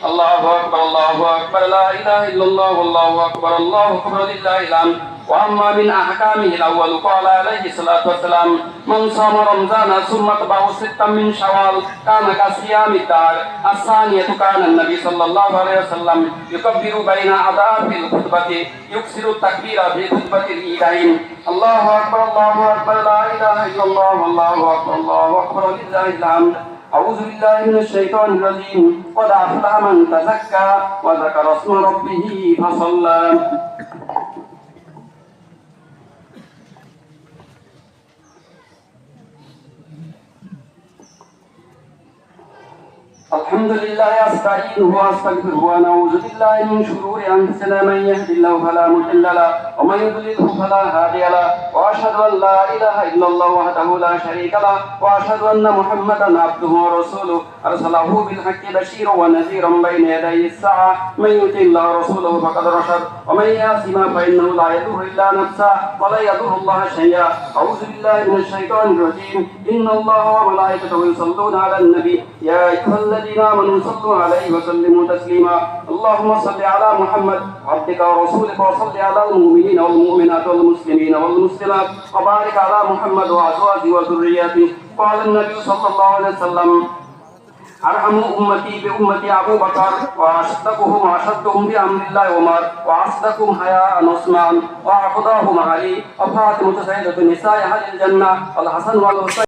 الله أكبر لا إله إلا الله والله أكبر لله الحمد. وأما من أحكامه الأول قال عليه الصلاة والسلام: من صام رمضان ثم اتبعه ستا من شوال كان كصيام الدهر. الثانية كان النبي صلى الله عليه وسلم يكبر بين أضعاف الخطبة يكسر التكبير في خطبة العيدين: الله أكبر لا إله إلا الله والله أكبر لله الحمد. أعوذ بالله من الشيطان الرجيم. قد أفلح من تزكى وذكر اسم ربه فصلى. الحمد لله أستعينه وأستغفره ونعوذ بالله من شرور أنفسنا. من يهد الله فلا مضل له ومن يضلله فلا هادي له وأشهد أن لا إله إلا الله وحده لا شريك له وأشهد أن محمدا عبده ورسوله أرسله بالحق بشيرا ونذيرا بين يدي الساعة. من يطع الله ورسوله فقد رشد ومن يعصما فإنه لا يضر إلا نفسه ولا يضر الله شيئا. أعوذ بالله من الشيطان الرجيم. إن الله وملائكته يصلون على النبي يا أيها الذين آمنوا صلوا عليه وسلموا تسليما. اللهم صل على محمد عبدك ورسولك وصل على المؤمنين والمؤمنات والمسلمين والمسلمات وبارك على محمد وأزواجه وذرياته. قال النبي صلى الله عليه وسلم: أرحم أمتي بأمتي أبو بكر وأشدهم بأمر الله عمر وأصدقهم حياء عثمان وأقضاهم علي وفاطمة سيدة النساء أهل الجنة والحسن والحسين